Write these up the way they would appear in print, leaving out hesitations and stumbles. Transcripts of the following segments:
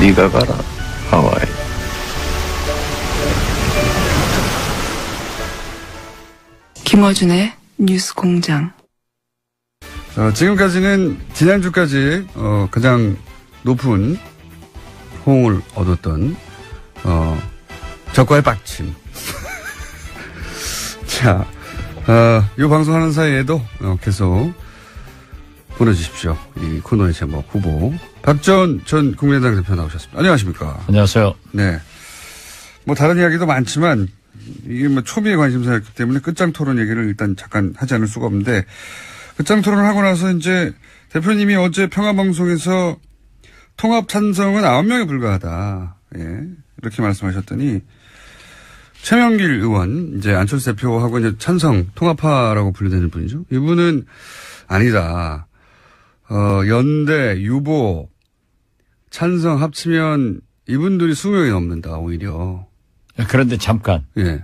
네가 가라, 하와이. 김어준의 뉴스 공장. 지금까지는 지난주까지 가장 높은 호응을 얻었던 적과의 빡침. 자, 이 방송하는 사이에도 계속 보내주십시오. 이 코너의 제목 후보 박지원 전 국민의당 대표 나오셨습니다. 안녕하십니까? 안녕하세요. 네. 뭐 다른 이야기도 많지만 이게 뭐 초미의 관심사였기 때문에 끝장 토론 얘기를 일단 잠깐 하지 않을 수가 없는데, 끝장 토론을 하고 나서 이제 대표님이 어제 평화방송에서 통합 찬성은 9명에 불과하다. 예. 이렇게 말씀하셨더니 최명길 의원, 이제 안철수 대표하고 이제 찬성, 통합파라고 분류되는 분이죠. 이분은 아니다. 연대, 유보, 찬성 합치면 이분들이 20명이 넘는다, 오히려. 그런데 잠깐. 예.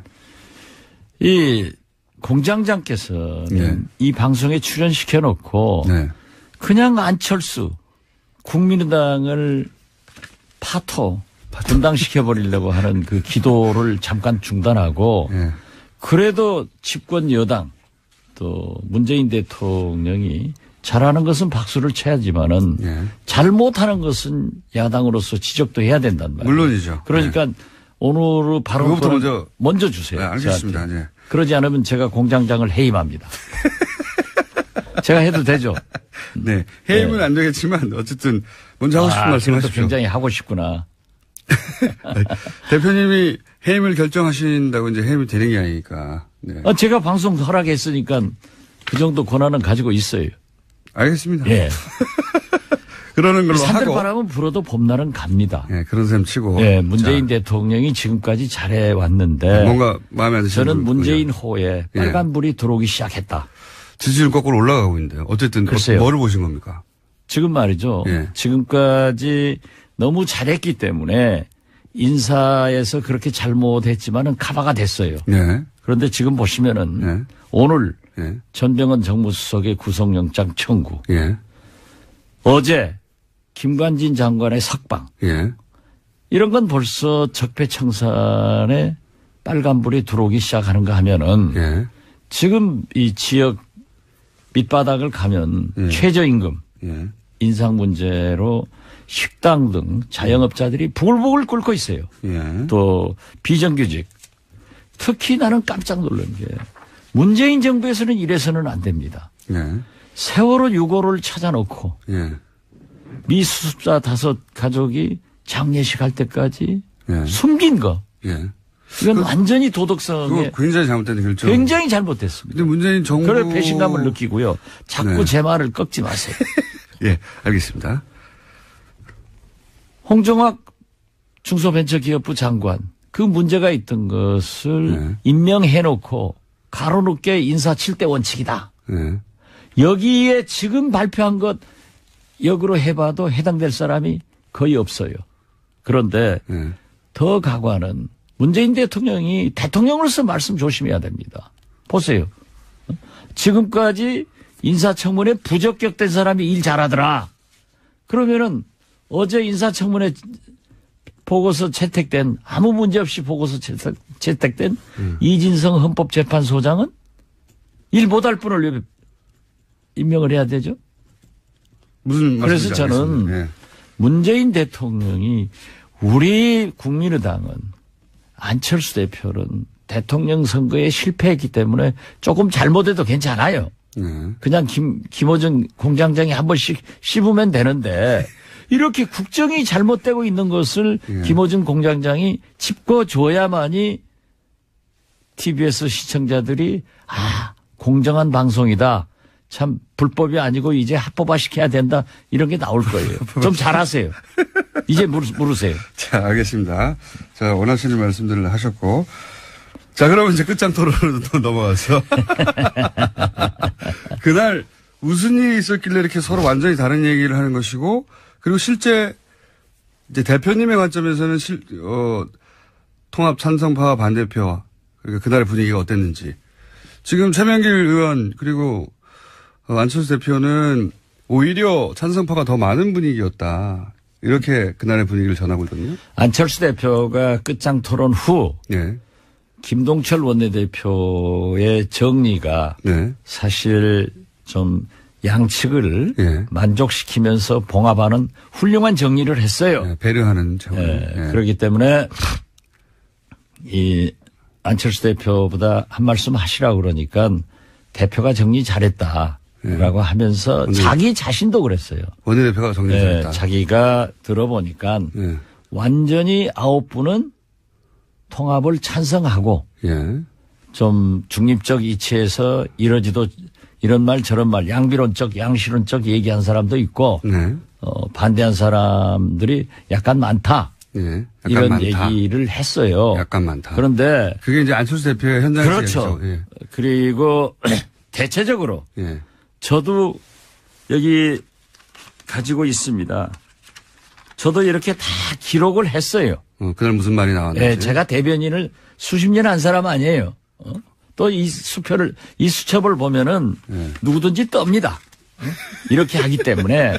이 공장장께서는 네. 이 방송에 출연시켜놓고 네. 그냥 안철수 국민의당을 분당시켜버리려고 하는 그 기도를 잠깐 중단하고 예. 그래도 집권 여당 또 문재인 대통령이 잘하는 것은 박수를 쳐야지만은 예. 잘못하는 것은 야당으로서 지적도 해야 된단 말이에요. 물론이죠. 그러니까 네. 오늘의 발언부터 먼저 주세요. 네, 알겠습니다. 네. 그러지 않으면 제가 공장장을 해임합니다. 제가 해도 되죠? 네. 해임은 네. 안 되겠지만 어쨌든 먼저 하고 싶은 말씀 하십시오. 굉장히 하고 싶구나. 대표님이 해임을 결정하신다고 이제 해임이 되는 게 아니니까. 네. 제가 방송 허락했으니까 그 정도 권한은 가지고 있어요. 알겠습니다. 예. 그러는 걸로 하고. 산들바람은 불어도 봄날은 갑니다. 예, 그런 셈 치고. 예, 문재인 대통령이 지금까지 잘해 왔는데. 뭔가 마음에 안 드시는 저는 문재인 호에 빨간불이 들어오기 시작했다. 지지율 거꾸로 올라가고 있는데요. 어쨌든 글쎄요. 뭐를 보신 겁니까? 지금 말이죠. 예. 지금까지 너무 잘했기 때문에 인사에서 그렇게 잘못했지만은 카바가 됐어요. 네. 그런데 지금 보시면은 네. 오늘 예. 전병헌 정무수석의 구속영장 청구. 예. 어제 김관진 장관의 석방. 예. 이런 건 벌써 적폐청산에 빨간불이 들어오기 시작하는가 하면은 예. 지금 이 지역 밑바닥을 가면 예. 최저임금 예. 인상 문제로 식당 등 자영업자들이 부글부글 끓고 있어요. 예. 또 비정규직. 특히 나는 깜짝 놀란 게 문재인 정부에서는 이래서는 안 됩니다. 예. 세월호 6호를 찾아놓고 예. 미수습자 5 가족이 장례식 할 때까지 예. 숨긴 거. 예. 이건 완전히 도덕성에 그거 굉장히 잘못된 결정. 굉장히 잘못됐습니다. 근데 문재인 정부. 그래 배신감을 느끼고요. 자꾸 네. 제 말을 꺾지 마세요. 예, 알겠습니다. 홍종학 중소벤처기업부 장관 그 문제가 있던 것을 네. 임명해놓고 가로놓게 인사 7대 원칙이다. 예. 여기에 지금 발표한 것 역으로 해봐도 해당될 사람이 거의 없어요. 그런데 예. 더 가관은 문재인 대통령이 대통령으로서 말씀 조심해야 됩니다. 보세요. 지금까지 인사청문회 부적격된 사람이 일 잘하더라. 그러면은 어제 인사청문회 보고서 채택된 아무 문제 없이 보고서 채택된 이진성 헌법재판소장은 일 못할 분을 왜 임명을 해야 되죠? 무슨 말씀인지 그래서 저는 알겠습니다. 예. 문재인 대통령이 우리 국민의당은 안철수 대표는 대통령 선거에 실패했기 때문에 조금 잘못해도 괜찮아요. 예. 그냥 김어준 공장장이 한 번씩 씹으면 되는데 이렇게 국정이 잘못되고 있는 것을 예. 김어준 공장장이 짚어줘야만이 TBS 시청자들이 공정한 방송이다. 참 불법이 아니고 이제 합법화 시켜야 된다. 이런 게 나올 거예요. 좀 잘하세요. 이제 물으세요. 자, 알겠습니다. 자, 원하시는 말씀들을 하셨고. 자, 그러면 이제 끝장 토론으로 또 넘어가서. 그날 무슨 일이 있었길래 이렇게 서로 완전히 다른 얘기를 하는 것이고, 그리고 실제 이제 대표님의 관점에서는 통합 찬성파와 반대표와 그러니까 그날의 분위기가 어땠는지. 지금 최명길 의원 그리고 안철수 대표는 오히려 찬성파가 더 많은 분위기였다. 이렇게 그날의 분위기를 전하고 있거든요. 안철수 대표가 끝장 토론 후 예. 김동철 원내대표의 정리가 네. 사실 좀 양측을 예. 만족시키면서 봉합하는 훌륭한 정리를 했어요. 예, 배려하는 차원. 예, 예. 그렇기 때문에 이 안철수 대표보다 한 말씀 하시라고 그러니까 대표가 정리 잘했다라고 하면서 자기 자신도 그랬어요. 원내대표가 정리 잘했다. 예, 자기가 들어보니까 예. 완전히 9분은 통합을 찬성하고 예. 좀 중립적 이치에서 이러지도 이런 말 저런 말 양비론적 양실론적 얘기한 사람도 있고 네. 반대한 사람들이 약간 많다. 예. 약간 이런 많다. 얘기를 했어요. 약간 많다. 그런데 그게 이제 안철수 대표의 현장에서 그렇죠. 얘기죠. 예. 그리고 대체적으로 예. 저도 여기 가지고 있습니다. 저도 이렇게 다 기록을 했어요. 그날 무슨 말이 나왔는지. 네, 제가 대변인을 수십 년 한 사람 아니에요. 또 이 수첩을 보면은 누구든지 떱니다. 이렇게 하기 때문에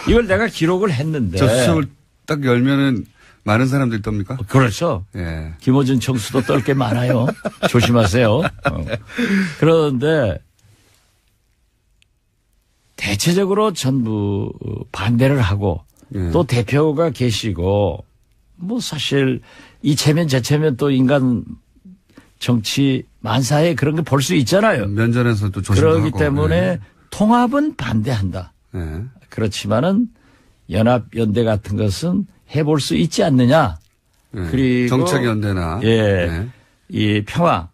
이걸 내가 기록을 했는데. 저 수첩을 딱 열면은 많은 사람들이 떱니까? 그렇죠. 예. 김어준 청수도 떨 게 많아요. 조심하세요. 그런데 대체적으로 전부 반대를 하고 또 대표가 계시고 뭐 사실 이체면 저체면 또 인간 정치 만사에 그런 게 볼 수 있잖아요. 면전에서 또 조심도 그렇기 하고. 때문에 예. 통합은 반대한다. 예. 그렇지만은 연합 연대 같은 것은 해볼 수 있지 않느냐. 예. 그리고 정책 연대나 예, 예. 이 평화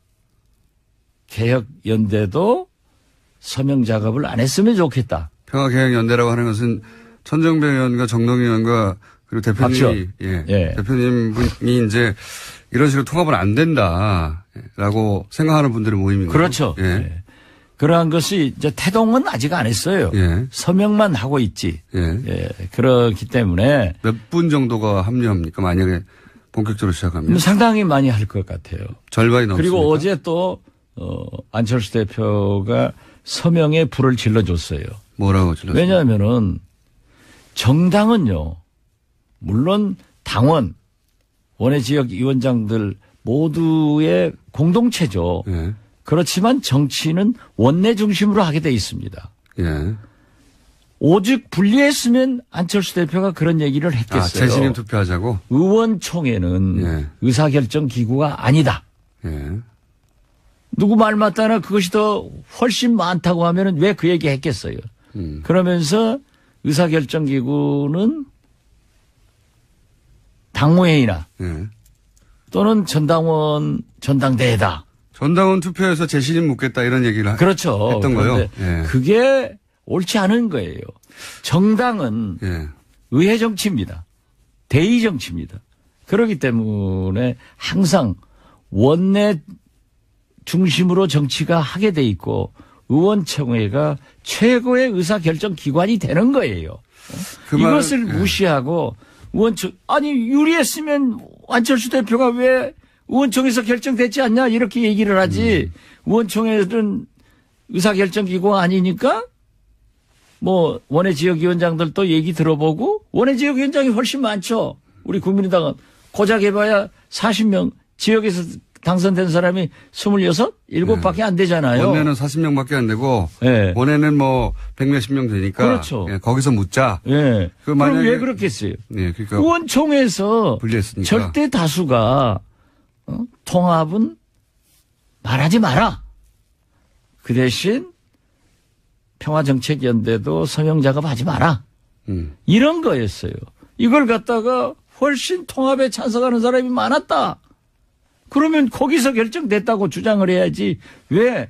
개혁 연대도 서명 작업을 안 했으면 좋겠다. 평화개혁연대라고 하는 것은 천정배 의원과 정동희 의원과 그리고 대표님이 예. 대표님이 이제 이런 식으로 통합은 안 된다라고 생각하는 분들의 모임인 거죠. 그렇죠. 예. 예. 그러한 것이 이제 태동은 아직 안 했어요. 예. 서명만 하고 있지. 예. 예. 그렇기 때문에 몇 분 정도가 합류합니까? 만약에 본격적으로 시작하면 상당히 많이 할 것 같아요. 절반이 넘습니까? 그리고 어제 또 안철수 대표가 서명에 불을 질러줬어요. 뭐라고 질렀어요? 왜냐하면은 정당은요, 물론 당원, 원외 지역 위원장들 모두의 공동체죠. 예. 그렇지만 정치는 원내 중심으로 하게 돼 있습니다. 예. 오직 분리했으면 안철수 대표가 그런 얘기를 했겠어요. 재신임 투표하자고? 의원총회는 예. 의사결정 기구가 아니다. 예. 누구 말 맞다나 그것이 더 훨씬 많다고 하면은 왜 그 얘기 했겠어요. 그러면서 의사결정 기구는 당무회의나 예. 또는 전당대회다. 전당원 투표에서 재신임 묻겠다 이런 얘기를 그렇죠. 했던 거요. 그런데 그게 옳지 않은 거예요. 정당은 예. 의회 정치입니다. 대의 정치입니다. 그렇기 때문에 항상 원내 중심으로 정치가 하게 돼 있고 의원총회가 최고의 의사결정 기관이 되는 거예요. 이것을 무시하고 아니 유리했으면 안철수 대표가 왜 의원총회에서 결정됐지 않냐 이렇게 얘기를 하지. 의원총회는 의사결정 기구가 아니니까 뭐 원외 지역위원장들도 얘기 들어보고 원외 지역위원장이 훨씬 많죠. 우리 국민의당은 고작 해봐야 40명 지역에서 당선된 사람이 26, 7밖에 안 되잖아요. 원내는 40명밖에 안 되고 네. 원내는 뭐 100몇십 명 되니까 그렇죠. 예, 거기서 묻자. 예. 그 그럼 왜 그렇겠어요? 네, 그러니까 의원총회에서 분리했으니까. 절대 다수가 통합은 말하지 마라. 그 대신 평화정책연대도 서명작업하지 마라. 이런 거였어요. 이걸 갖다가 훨씬 통합에 찬성하는 사람이 많았다. 그러면 거기서 결정됐다고 주장을 해야지 왜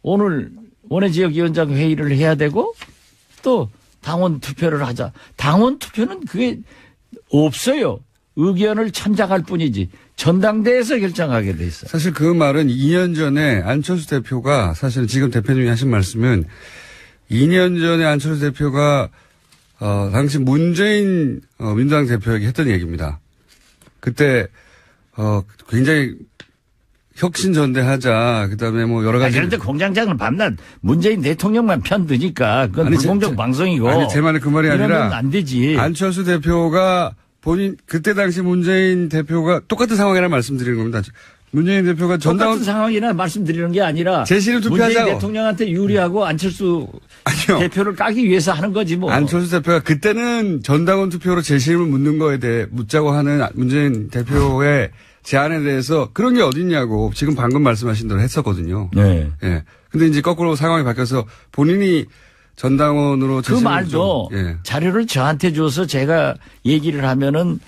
오늘 원외지역위원장 회의를 해야 되고 또 당원 투표를 하자. 당원 투표는 그게 없어요. 의견을 참작할 뿐이지 전당대회에서 결정하게 돼 있어요. 사실 그 말은 2년 전에 안철수 대표가 사실은 지금 대표님이 하신 말씀은 2년 전에 안철수 대표가 당시 문재인 민주당 대표에게 했던 얘기입니다. 그때 굉장히 혁신전대하자. 그다음에 뭐 여러 가지. 그런데 공장장은 밤낮 문재인 대통령만 편드니까 그건 아니, 불공정 방송이고. 아니, 제 말은 그 말이 아니라. 이러면 안 되지. 안철수 대표가 본인, 그때 당시 문재인 대표가 똑같은 상황이라 말씀드리는 겁니다. 문재인 대표가 똑같은 상황이나 말씀드리는 게 아니라 재신을 투표하자고. 문재인 대통령한테 유리하고 안철수 아니요. 대표를 까기 위해서 하는 거지 뭐. 안철수 대표가 그때는 전당원 투표로 재신임을 묻는 거에 대해 묻자고 하는 문재인 대표의 제안에 대해서 그런 게 어딨냐고 지금 방금 말씀하신 대로 했었거든요. 네. 예. 근데 이제 거꾸로 상황이 바뀌어서 본인이 전당원으로 그 말도 예. 자료를 저한테 줘서 제가 얘기를 하면은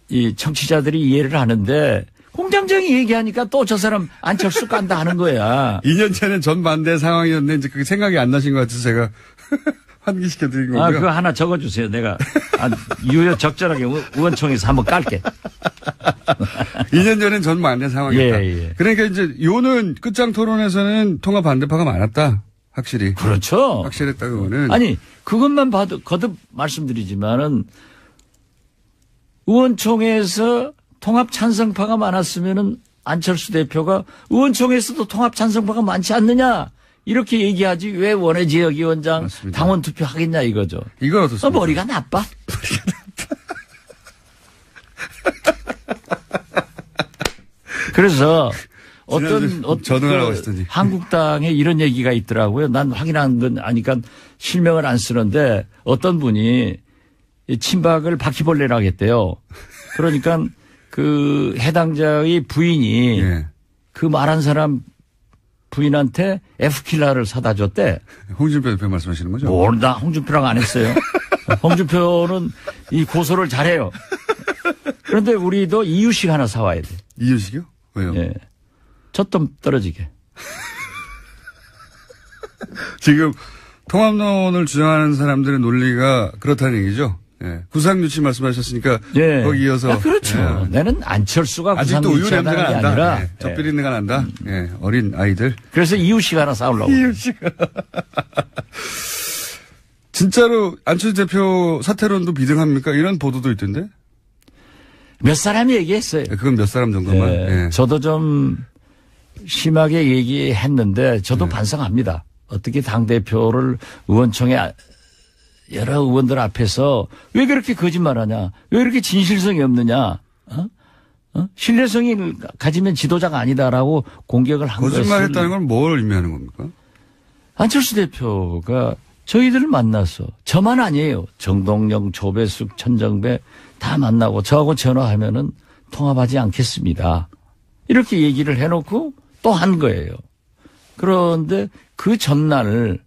이 청취자들이 이해를 하는데 공장장이 얘기하니까 또 저 사람 안철수 깐다 하는 거야. 2년 전에 전반대 상황이었는데 이제 그게 생각이 안 나신 것 같아서 제가 환기시켜 드린 거고요. 아, 그거 하나 적어주세요. 내가 유효 적절하게 의원총회에서 한번 깔게. 2년 전엔 전반대 상황이었다. 예. 그러니까 이제 요는 끝장 토론에서는 통합 반대파가 많았다. 확실히. 그렇죠. 확실했다 그거는. 아니 그것만 봐도 거듭 말씀드리지만은 의원총회에서 통합 찬성파가 많았으면은 안철수 대표가 의원총회에서도 통합 찬성파가 많지 않느냐 이렇게 얘기하지 왜 원외 지역위원장 맞습니다. 당원 투표 하겠냐 이거죠. 이건 어떻습니까? 머리가 나빠. 그래서 어떤 전응을 하고 있었더니. 한국당에 이런 얘기가 있더라고요. 난 확인한 건 아니까 실명을 안 쓰는데 어떤 분이 친박을 바퀴벌레라고 했대요. 그러니까 그 해당자의 부인이 예. 그 말한 사람 부인한테 F킬러를 사다 줬대. 홍준표 대표 말씀하시는 거죠? 뭘 나 홍준표랑 안 했어요. 홍준표는 이 고소를 잘해요. 그런데 우리도 이유식 하나 사와야 돼. 이유식이요? 왜요? 예. 젖좀 떨어지게. 지금 통합론을 주장하는 사람들의 논리가 그렇다는 얘기죠. 예. 구상유치 말씀하셨으니까 예. 거기 이어서 아, 그렇죠. 예. 나는 안철수가 아직도 우유 구상유치하다는 냄새가 게 난다. 아니라 예. 젖비린내가 난다. 예. 어린 아이들. 그래서 이유식 하나 사오려고. 이유식. 진짜로 안철수 대표 사퇴론도 비등합니까? 이런 보도도 있던데. 몇 사람이 얘기했어요. 예, 그건 몇 사람 정도만. 예. 예. 저도 좀 심하게 얘기했는데 저도 반성합니다. 어떻게 당대표를 의원총회 여러 의원들 앞에서 왜 그렇게 거짓말하냐. 왜 이렇게 진실성이 없느냐. 신뢰성이 가지면 지도자가 아니다라고 공격을 한 것을. 거짓말했다는 건 뭘 의미하는 겁니까? 안철수 대표가 저희들을 만나서 저만 아니에요. 정동영, 조배숙, 천정배 다 만나고 저하고 전화하면은 통합하지 않겠습니다. 이렇게 얘기를 해놓고 또 한 거예요. 그런데 그 전날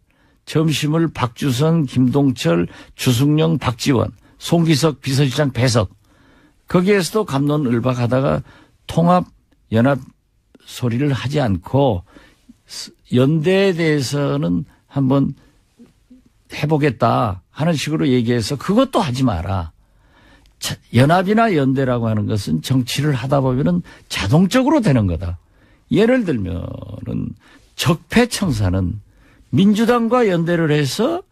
점심을 박주선, 김동철, 주승용, 박지원, 송기석 비서실장 배석 거기에서도 갑론을박하다가 통합 연합 소리를 하지 않고 연대에 대해서는 한번 해보겠다 하는 식으로 얘기해서 그것도 하지 마라. 연합이나 연대라고 하는 것은 정치를 하다 보면은 자동적으로 되는 거다. 예를 들면은 적폐청사는 민주당과 연대를 해서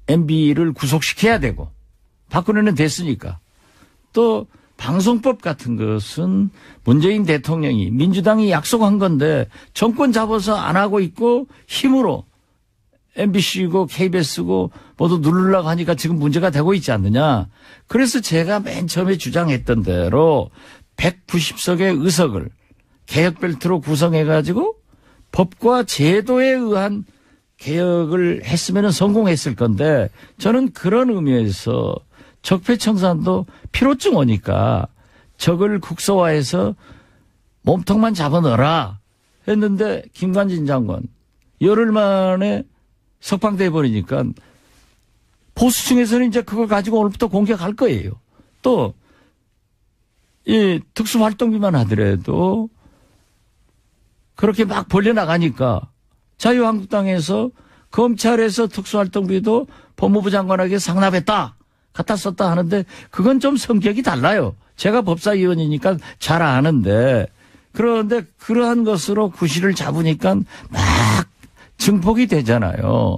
MB를 구속시켜야 되고 박근혜는 됐으니까 또 방송법 같은 것은 문재인 대통령이 민주당이 약속한 건데 정권 잡아서 안 하고 있고 힘으로 MBC고 KBS고 모두 누르려고 하니까 지금 문제가 되고 있지 않느냐. 그래서 제가 맨 처음에 주장했던 대로 190석의 의석을 개혁벨트로 구성해가지고 법과 제도에 의한 개혁을 했으면 성공했을 건데 저는 그런 의미에서 적폐청산도 피로증 오니까 적을 국소화해서 몸통만 잡아넣어라 했는데 김관진 장관 열흘 만에 석방돼 버리니까 보수층에서는 이제 그걸 가지고 오늘부터 공격할 거예요. 또 이 특수활동비만 하더라도 그렇게 막 벌려나가니까 자유한국당에서 검찰에서 특수활동비도 법무부 장관에게 상납했다. 갖다 썼다 하는데 그건 좀 성격이 달라요. 제가 법사위원이니까 잘 아는데 그런데 그러한 것으로 구실을 잡으니까 막 증폭이 되잖아요.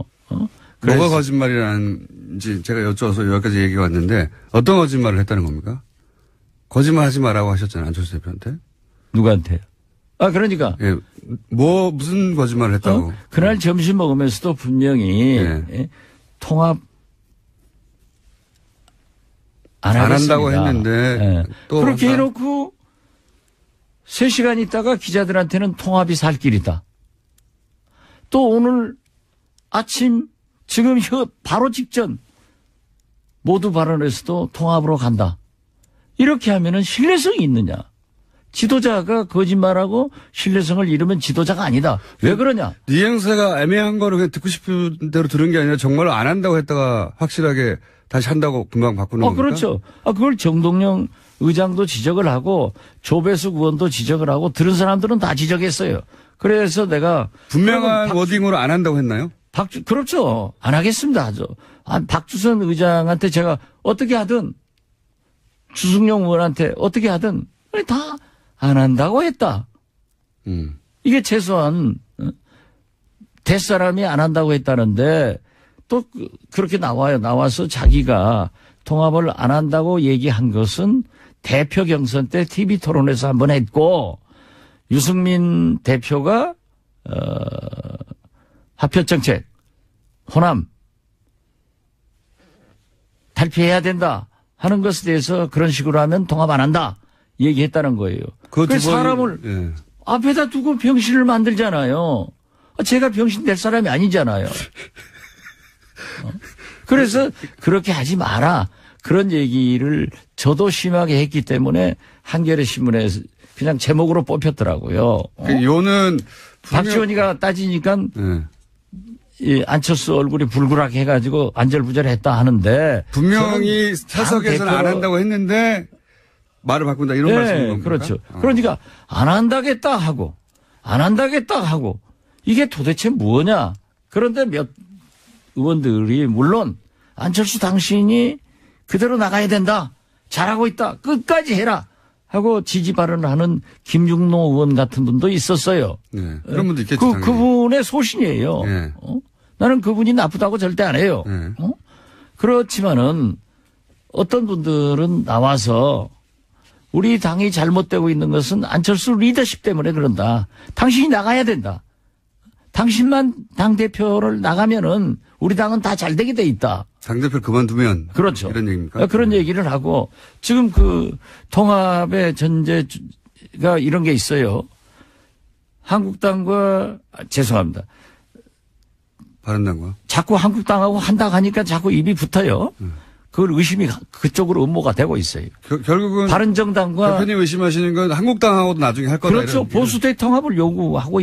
뭐가 거짓말이라는지 제가 여쭤서 여기까지 얘기가 왔는데 어떤 거짓말을 했다는 겁니까? 거짓말 하지 마라고 하셨잖아요. 안철수 대표한테. 누구한테요? 그러니까. 예. 무슨 거짓말을 했다고. 그날 점심 먹으면서도 분명히 예. 통합 안 한다고 했는데. 예. 또 그렇게 해놓고 3시간 있다가 기자들한테는 통합이 살 길이다. 또 오늘 아침 지금 바로 직전 모두 발언에서도 통합으로 간다. 이렇게 하면은 신뢰성이 있느냐. 지도자가 거짓말하고 신뢰성을 잃으면 지도자가 아니다. 왜 그러냐. 이행사가 애매한 거를 그냥 듣고 싶은 대로 들은 게 아니라 정말로 안 한다고 했다가 확실하게 다시 한다고 금방 바꾸는 겁니까? 그렇죠. 그걸 정동영 의장도 지적을 하고 조배숙 의원도 지적을 하고 들은 사람들은 다 지적했어요. 그래서 내가 분명한 워딩으로 안 한다고 했나요? 그렇죠. 안 하겠습니다. 하죠. 박주선 의장한테 제가 어떻게 하든 주승용 의원한테 어떻게 하든 다 안 한다고 했다. 이게 최소한 대사람이 안 한다고 했다는데 또 그렇게 나와요. 나와서 자기가 통합을 안 한다고 얘기한 것은 대표 경선 때 TV 토론에서 한번 했고 유승민 대표가 합협정책 호남 탈피해야 된다 하는 것에 대해서 그런 식으로 하면 통합 안 한다 얘기했다는 거예요. 그래서 사람을 예. 앞에다 두고 병신을 만들잖아요. 제가 병신 될 사람이 아니잖아요. 그래서 그렇게 하지 마라. 그런 얘기를 저도 심하게 했기 때문에 한겨레 신문에 그냥 제목으로 뽑혔더라고요. 요는 박지원이가 따지니까 예. 이 안철수 얼굴이 불그락 해가지고 안절부절했다 하는데 분명히 사석에서는 안 한다고 했는데 말을 바꾼다 이런 말씀인 겁니까? 그렇죠. 그러니까 안 한다겠다 하고 안 한다겠다 하고 이게 도대체 뭐냐. 그런데 몇 의원들이 물론 안철수 당신이 그대로 나가야 된다. 잘하고 있다. 끝까지 해라. 하고 지지 발언을 하는 김중노 의원 같은 분도 있었어요. 네. 그런 분도 있겠죠. 그분의 소신이에요. 네. 나는 그분이 나쁘다고 절대 안 해요. 네. 그렇지만은 어떤 분들은 나와서 우리 당이 잘못되고 있는 것은 안철수 리더십 때문에 그런다. 당신이 나가야 된다. 당신만 당대표를 나가면은 우리 당은 다 잘 되게 돼 있다. 당대표를 그만두면. 그렇죠. 이런 얘기입니까? 그런 얘기를 하고 지금 그 통합의 전제가 이런 게 있어요. 한국당과 죄송합니다. 바른당과. 자꾸 한국당하고 한다고 하니까 자꾸 입이 붙어요. 그걸 의심이 그쪽으로 음모가 되고 있어요. 결국은 바른정당과 대표님 의심하시는 건 한국당하고도 나중에 할 거다. 그렇죠. 보수 대통합을 요구하고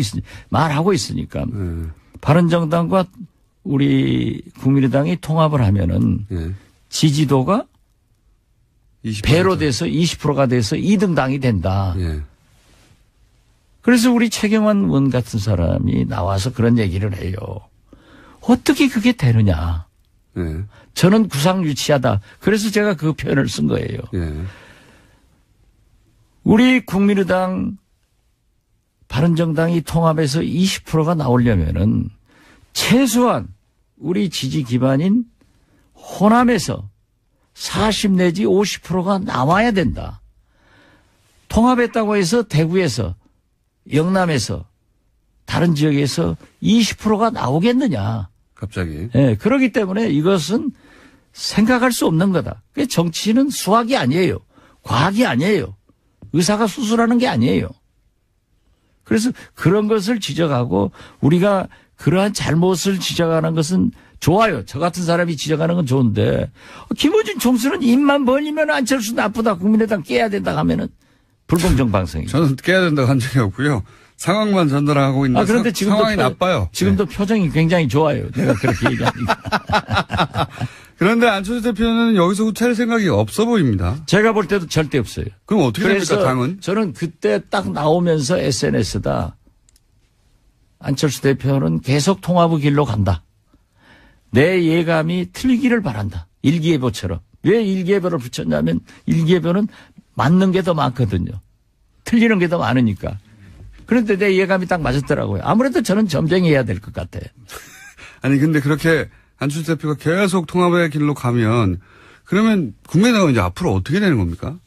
말하고 있으니까. 바른정당과 우리 국민의당이 통합을 하면은 지지도가 20%. 배로 돼서 20%가 돼서 2등 당이 된다. 그래서 우리 최경환 의원 같은 사람이 나와서 그런 얘기를 해요. 어떻게 그게 되느냐. 저는 구상유치하다. 그래서 제가 그 표현을 쓴 거예요. 우리 국민의당 바른정당이 통합해서 20%가 나오려면은 최소한 우리 지지 기반인 호남에서 40 내지 50%가 나와야 된다. 통합했다고 해서 대구에서 영남에서 다른 지역에서 20%가 나오겠느냐. 갑자기. 네, 그렇기 때문에 이것은 생각할 수 없는 거다. 정치는 수학이 아니에요. 과학이 아니에요. 의사가 수술하는 게 아니에요. 그래서 그런 것을 지적하고 우리가 그러한 잘못을 지적하는 것은 좋아요. 저 같은 사람이 지적하는 건 좋은데 김어준 총수는 입만 벌리면 안철수 나쁘다. 국민의당 깨야 된다 하면은 불공정 방송이에요. 저는 깨야 된다고 한 적이 없고요. 상황만 전달하고 있는 그런데 지금도 상황이 나빠요. 지금도 표정이 굉장히 좋아요. 내가 그렇게 얘기하니까. 그런데 안철수 대표는 여기서 후퇴할 생각이 없어 보입니다. 제가 볼 때도 절대 없어요. 그럼 어떻게 됩니까, 당은? 저는 그때 딱 나오면서 SNS다. 안철수 대표는 계속 통합의 길로 간다. 내 예감이 틀리기를 바란다. 일기예보처럼. 왜 일기예보를 붙였냐면 일기예보는 맞는 게 더 많거든요. 틀리는 게 더 많으니까. 그런데 내 예감이 딱 맞았더라고요. 아무래도 저는 점쟁이해야 될 것 같아. 아니 근데 그렇게 안철수 대표가 계속 통합의 길로 가면 그러면 국민의당은 이제 앞으로 어떻게 되는 겁니까?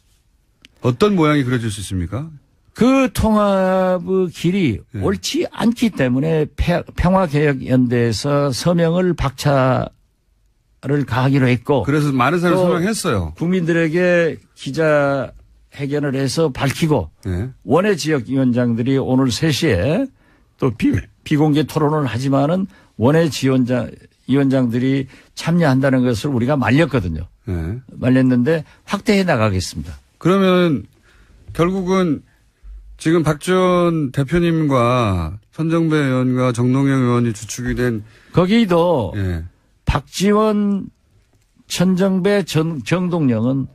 어떤 모양이 그려질 수 있습니까? 그 통합의 길이 예. 옳지 않기 때문에 평화개혁연대에서 서명을 박차를 가하기로 했고. 그래서 많은 사람이 또 서명했어요. 국민들에게 기자회견을 해서 밝히고 예. 원외 지역위원장들이 오늘 3시에 또 비공개 토론을 하지만은 원외 위원장들이 참여한다는 것을 우리가 말렸거든요. 예. 말렸는데 확대해 나가겠습니다. 그러면 결국은 지금 박 전 대표님과 손정배 의원과 정동영 의원이 주축이 된 거기도 예. 박지원, 천정배, 정동영은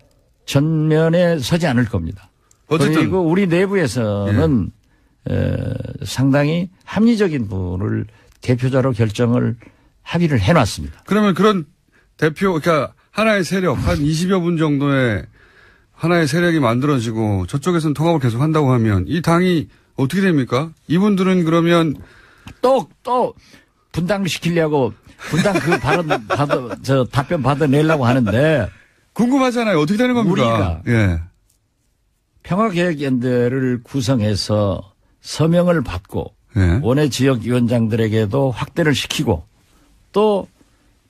전면에 서지 않을 겁니다. 어쨌든 그리고 우리 내부에서는 상당히 합리적인 분을 대표자로 결정을 합의를 해놨습니다. 그러면 그런 대표 그러니까 하나의 세력 한 20여 분 정도의 하나의 세력이 만들어지고 저쪽에서는 통합을 계속 한다고 하면 이 당이 어떻게 됩니까? 이분들은 그러면 또 분당시키려고 분당 그 답변 받아내려고 하는데 궁금하잖아요. 어떻게 되는 겁니까? 우리가 예. 평화개혁연대를 구성해서 서명을 받고 예. 원외 지역위원장들에게도 확대를 시키고 또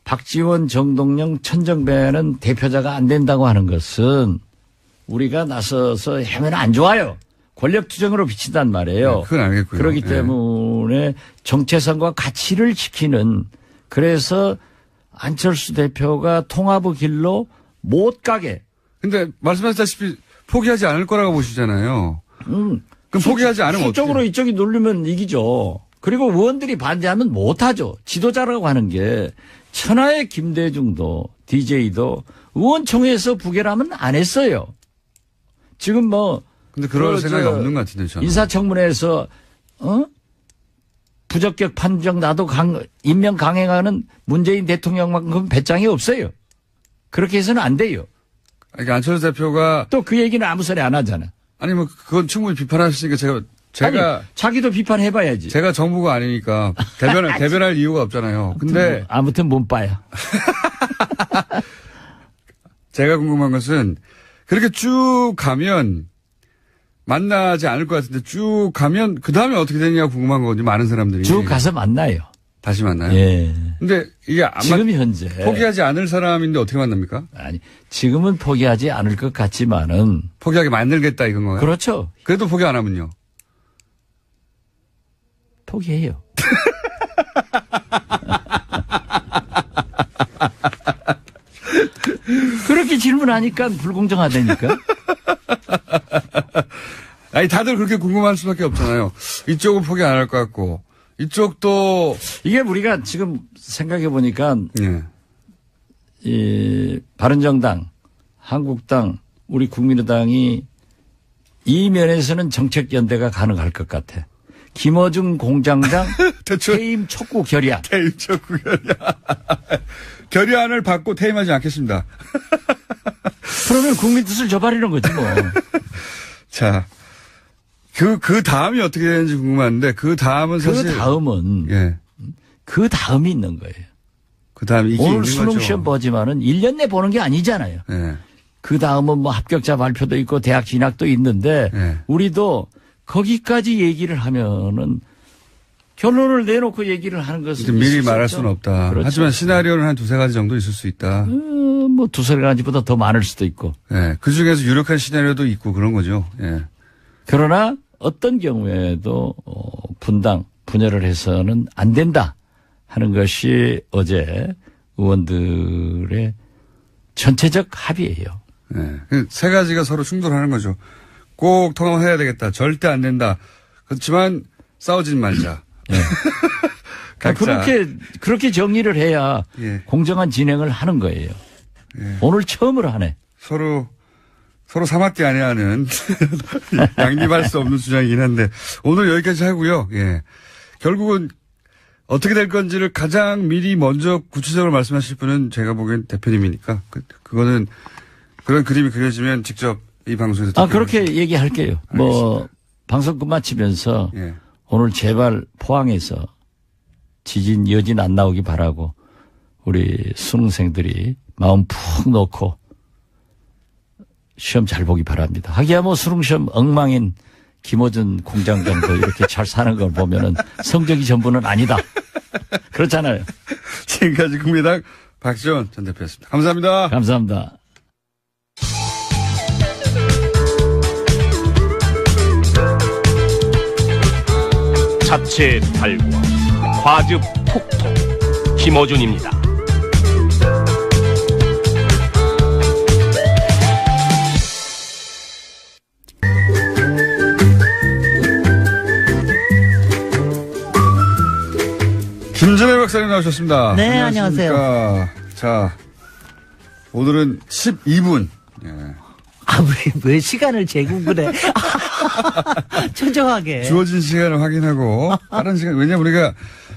박지원, 정동영, 천정배는 대표자가 안 된다고 하는 것은 우리가 나서서 하면 안 좋아요. 권력투쟁으로 비친단 말이에요. 네, 그건 알겠고요. 그렇기 예. 때문에 정체성과 가치를 지키는 그래서 안철수 대표가 통합의 길로 못 가게. 근데 말씀하셨다시피 포기하지 않을 거라고 보시잖아요. 그럼 포기하지 않으면 어떻게? 수적으로 이쪽이 누르면 이기죠. 그리고 의원들이 반대하면 못하죠. 지도자라고 하는 게 천하의 김대중도 DJ도 의원총회에서 부결하면 안 했어요. 지금 근데 그럴 생각이 없는 것 같은데 저는. 인사청문회에서 부적격 판정 나도 임명 강행하는 문재인 대통령만큼 배짱이 없어요. 그렇게 해서는 안 돼요. 그러니까 안철수 대표가 또 그 얘기는 아무 소리 안 하잖아. 아니 뭐 그건 충분히 비판하시니까 제가 아니, 자기도 비판해봐야지. 제가 정부가 아니니까 대변할 이유가 없잖아요. 근데 아무튼 몸빠야. 제가 궁금한 것은 그렇게 쭉 가면 만나지 않을 것 같은데 쭉 가면 그 다음에 어떻게 되느냐 궁금한 거거든요. 많은 사람들이. 쭉 가서 만나요. 다시 만나요? 예. 근데 이게 지금 현재 포기하지 않을 사람인데 어떻게 만납니까? 아니 지금은 포기하지 않을 것 같지만은 포기하게 만들겠다 이건 거예요? 그렇죠. 그래도 포기 안 하면요? 포기해요. 그렇게 질문하니까 불공정하다니까. 아니 다들 그렇게 궁금할 수밖에 없잖아요. 이쪽은 포기 안 할 것 같고 이쪽도 이게 우리가 지금 생각해 보니까 예. 이 바른정당, 한국당, 우리 국민의당이 이 면에서는 정책연대가 가능할 것 같아. 김어준 공장장 퇴임 촉구 결의안. 퇴임 촉구 결의안. 결의안을 받고 퇴임하지 않겠습니다. 그러면 국민 뜻을 저버리는 거지 뭐. 자, 그 다음이 어떻게 되는지 궁금한데 그 다음은 사실 그 다음은 예. 그 다음이 있는 거예요. 그 다음 이게 오늘 있는 수능 거죠. 시험 보지만은 1년 내 보는 게 아니잖아요. 예. 그 다음은 뭐 합격자 발표도 있고 대학 진학도 있는데 예. 우리도 거기까지 얘기를 하면은 결론을 내놓고 얘기를 하는 것은 미리 말할 수는 없다. 그렇죠. 하지만 시나리오는 한 두세 가지 정도 있을 수 있다. 뭐 두세 가지보다 더 많을 수도 있고. 예. 그 중에서 유력한 시나리오도 있고 그런 거죠. 예. 그러나 어떤 경우에도 분당, 분열을 해서는 안 된다 하는 것이 어제 의원들의 전체적 합의예요. 예. 세 가지가 서로 충돌하는 거죠. 꼭 통합해야 되겠다. 절대 안 된다. 그렇지만 싸우진 말자. 네. 그렇게 정리를 해야 예. 공정한 진행을 하는 거예요. 예. 오늘 처음으로 하네. 서로 사맞게 아니하는 양립할 수 없는 주장이긴 한데 오늘 여기까지 하고요. 예. 결국은 어떻게 될 건지를 가장 미리 먼저 구체적으로 말씀하실 분은 제가 보기엔 대표님이니까 그거는 그런 그림이 그려지면 직접 이 방송에서 그렇게 얘기할게요. 알겠습니다. 뭐 방송 끝마치면서 예. 오늘 제발 포항에서 지진 여진 안 나오기 바라고 우리 수능생들이 마음 푹 놓고 시험 잘 보기 바랍니다. 하기야 뭐 수능시험 엉망인 김어준 공장 정도 이렇게 잘 사는 걸 보면은 성적이 전부는 아니다. 그렇잖아요. 지금까지 국민의당 박지원 전 대표였습니다. 감사합니다. 감사합니다. 자체 탈과 과즙 폭통 김어준입니다. 김준혜 박사님 나오셨습니다. 네, 안녕하세요. 자, 오늘은 12분. 예. 아, 왜 시간을 재고 그래? 초조하게. 주어진 시간을 확인하고, 다른 시간, 왜냐면 우리가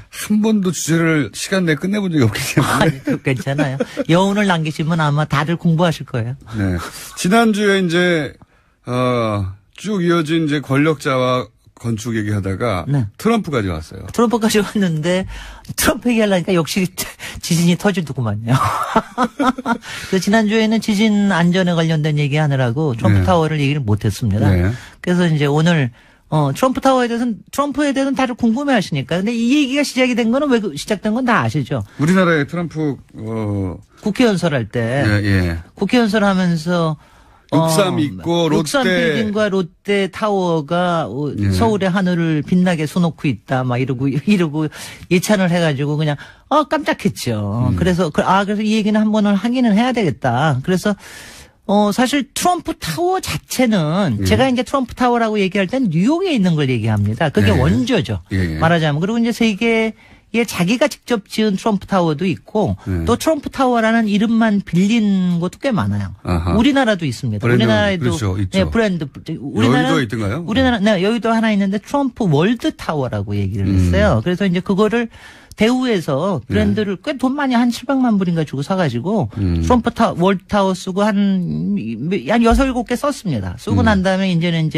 한 번도 주제를 시간 내에 끝내본 적이 없기 때문에. 아니, 괜찮아요. 여운을 남기시면 아마 다들 공부하실 거예요. 네. 지난주에 이제, 쭉 이어진 이제 권력자와 건축 얘기하다가 네. 트럼프까지 왔어요. 트럼프까지 왔는데 트럼프 얘기하려니까 역시 지진이 터지더구만요. 그래서 지난주에는 지진 안전에 관련된 얘기하느라고 트럼프 네. 타워를 얘기를 못했습니다. 네. 그래서 이제 오늘 트럼프에 대해서는 다들 궁금해 하시니까. 근데 이 얘기가 시작이 된 거는 왜 시작된 건 다 아시죠? 우리나라의 트럼프, 국회 연설할 때. 예. 국회 연설하면서 63 있고 롯데 63 빌딩과 롯데 타워가 예. 서울의 하늘을 빛나게 써놓고 있다 막 이러고 예찬을 해가지고 그냥 깜짝했죠. 그래서 이 얘기는 한 번은 하기는 해야 되겠다. 그래서 사실 트럼프 타워 자체는 제가 이제 트럼프 타워라고 얘기할 땐 뉴욕에 있는 걸 얘기합니다. 그게 예. 원조죠. 예. 말하자면. 그리고 이제 세계에 자기가 직접 지은 트럼프 타워도 있고 또 트럼프 타워라는 이름만 빌린 것도 꽤 많아요. 아하. 우리나라도 있습니다. 브랜드, 우리나라에도 그렇죠, 있죠. 네, 브랜드. 여의도에 있던가요? 네, 여의도 하나 있는데 트럼프 월드 타워라고 얘기를 했어요. 그래서 이제 그거를 대우에서 브랜드를 꽤 돈 많이 한 700만 불인가 주고 사가지고 트럼프 월드 타워 쓰고 한 6, 7개 썼습니다. 쓰고 난 다음에 이제는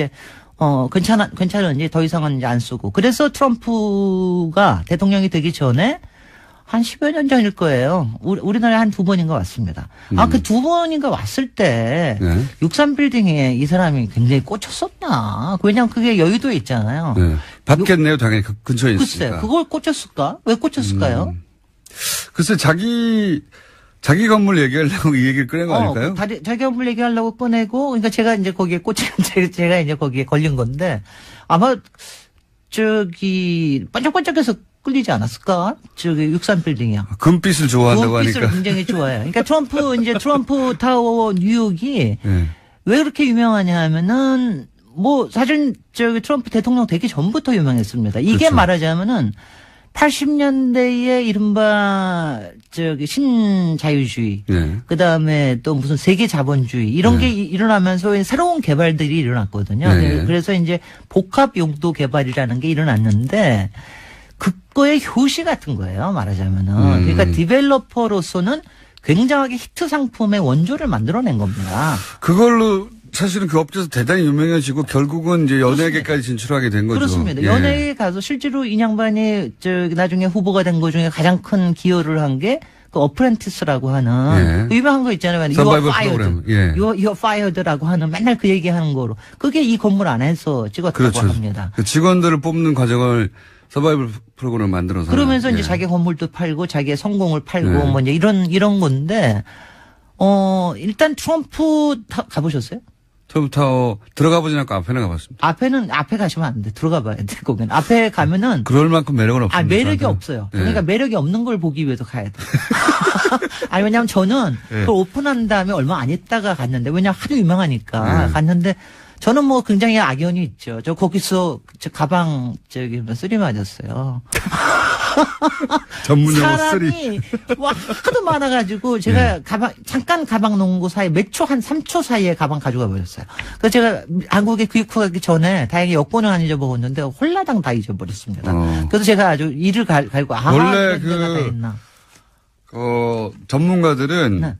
괜찮은지 더 이상은 이제 안 쓰고. 그래서 트럼프가 대통령이 되기 전에 한 10여 년 전일 거예요. 우리나라에 한 2번인가 왔습니다. 그 2번인가 왔을 때, 네. 63빌딩에 이 사람이 굉장히 꽂혔었나. 왜냐면 그게 여의도에 있잖아요. 네. 받겠네요, 당연히. 그 근처에 있으니까. 글쎄, 그걸 꽂혔을까? 왜 꽂혔을까요? 글쎄, 자기 건물 얘기하려고 이 얘기를 꺼낸 거 아닐까요? 자기 건물 얘기하려고 꺼내고, 그러니까 제가 이제 거기에 제가 이제 거기에 걸린 건데, 아마, 반짝반짝해서 끌리지 않았을까? 63빌딩이요. 금빛을 좋아한다고 하니까. 금빛을 굉장히 좋아해요. 그러니까 트럼프 타워 뉴욕이 네. 왜 그렇게 유명하냐 하면은, 사실 트럼프 대통령 되기 전부터 유명했습니다. 이게 그렇죠. 말하자면은, 80년대에 이른바 신자유주의, 네. 그다음에 또 무슨 세계 자본주의 이런 게 일어나면서 새로운 개발들이 일어났거든요. 네. 그래서 이제 복합 용도 개발이라는 게 일어났는데 그거의 효시 같은 거예요. 말하자면은. 그러니까 디벨로퍼로서는 굉장하게 히트 상품의 원조를 만들어낸 겁니다. 그걸로 사실은 그 업체에서 대단히 유명해지고 결국은 이제 연예계까지 진출하게 된 거죠. 그렇습니다. 예. 연예계에 가서 실제로 이 양반이 나중에 후보가 된 것 중에 가장 큰 기여를 한 게 그 어프렌티스라고 하는 그 유명한 거 있잖아요. 서바이벌 프로그램. 예. You're fired라고 하는 맨날 그 얘기하는 거로 그게 이 건물 안에서 찍었다고 그렇죠. 합니다. 그 직원들을 뽑는 과정을 서바이벌 프로그램을 만들어서. 그러면서 이제 예. 자기 건물도 팔고 자기의 성공을 팔고 네. 이제 이런 건데 일단 트럼프 가보셨어요? 트럼프 타워 들어가 보진 않고 앞에는 가봤습니다. 앞에 가시면 안 돼. 들어가 봐야 돼. 거기는. 앞에 가면은. 그럴 만큼 매력은 없습니다. 매력이 저한테는. 없어요. 예. 그러니까 매력이 없는 걸 보기 위해서 가야 돼. 왜냐면 저는 예. 그걸 오픈한 다음에 얼마 안 있다가 갔는데, 왜냐면 하도 유명하니까 예. 갔는데, 저는 굉장히 악연이 있죠. 저 거기서 가방 쓰리 맞았어요. 전문 용어 사람이 쓰리. 하도 많아가지고 제가 잠깐 가방 놓은 거 사이에 몇 초, 한 3초 사이에 가방 가져가 버렸어요. 그래서 제가 한국에 귀국하기 전에 다행히 여권을 안 잊어먹었는데 홀라당 다 잊어버렸습니다. 그래서 제가 아주 이를 갈고 원래 이런 데가 다 있나. 전문가들은 네.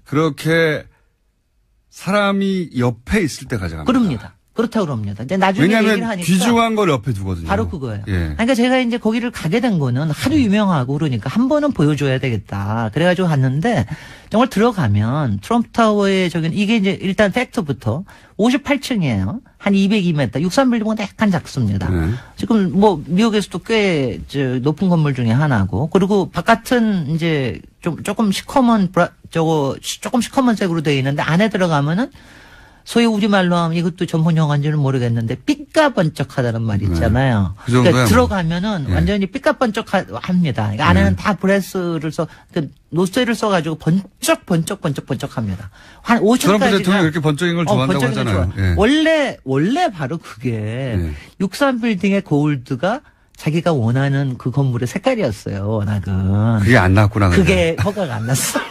그렇게 사람이 옆에 있을 때 가져갑니다. 그럽니다. 그렇다고 그럽니다. 이제 나중에 얘기를 왜냐하면 하니까. 귀중한 걸 옆에 두거든요. 바로 그거예요. 예. 그러니까 제가 이제 거기를 가게 된 거는 하도 유명하고 그러니까 한 번은 보여줘야 되겠다. 그래가지고 갔는데 정말 들어가면 트럼프 타워의 이게 이제 일단 팩트부터 58층이에요. 한 202m. 63빌딩보다 약간 작습니다. 지금 뭐 미국에서도 꽤 높은 건물 중에 하나고 그리고 바깥은 이제 조금 시커먼 색으로 되어 있는데 안에 들어가면은 소위 우리말로 하면 이것도 전문 용어인지는 모르겠는데 삐까번쩍하다는 말 있잖아요. 그 정도야, 그러니까 들어가면은 예. 완전히 삐까번쩍합니다. 그러니까 안에는 다 브레스를 노쇠를 써가지고 번쩍합니다. 한 5층까지가 트럼프 대통령이 이렇게 번쩍인 걸 좋아한다고 하잖아요. 예. 원래 바로 그게 63빌딩의 고울드가 자기가 원하는 그 건물의 색깔이었어요, 워낙은. 그게 안 나왔구나. 그게 허가가 안 났어요.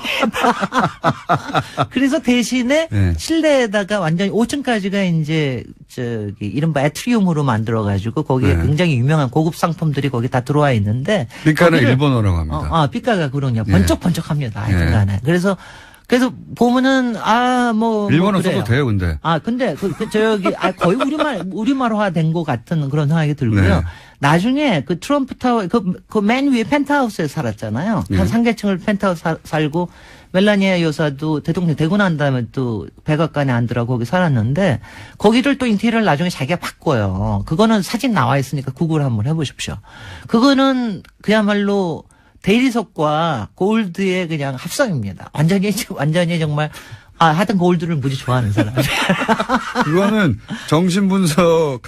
그래서 대신에 네. 실내에다가 완전히 5층까지가 이제 이른바 애트리움으로 만들어가지고 거기에 네. 굉장히 유명한 고급 상품들이 거기 다 들어와 있는데. 삐까는 거기를 일본어라고 합니다. 삐까가 그러냐. 네. 번쩍번쩍합니다. 하여튼간에. 그래서 보면은, 일본어 그래요. 써도 돼요, 근데. 근데, 거의 우리말화 된 것 같은 그런 생각이 들고요. 네. 나중에 그 트럼프 타워, 맨 위에 펜트하우스에 살았잖아요. 한 상계층을 펜트하우스 살고, 멜라니아 여사도 대통령 되고 난 다음에 또 백악관에 앉으라고 거기 살았는데, 거기를 또 인테리어를 나중에 자기가 바꿔요. 그거는 사진 나와 있으니까 구글 한번 해보십시오. 그거는 그야말로 대리석과 골드의 그냥 합성입니다. 완전히 정말, 하여튼 골드를 무지 좋아하는 사람. 이거는 정신분석,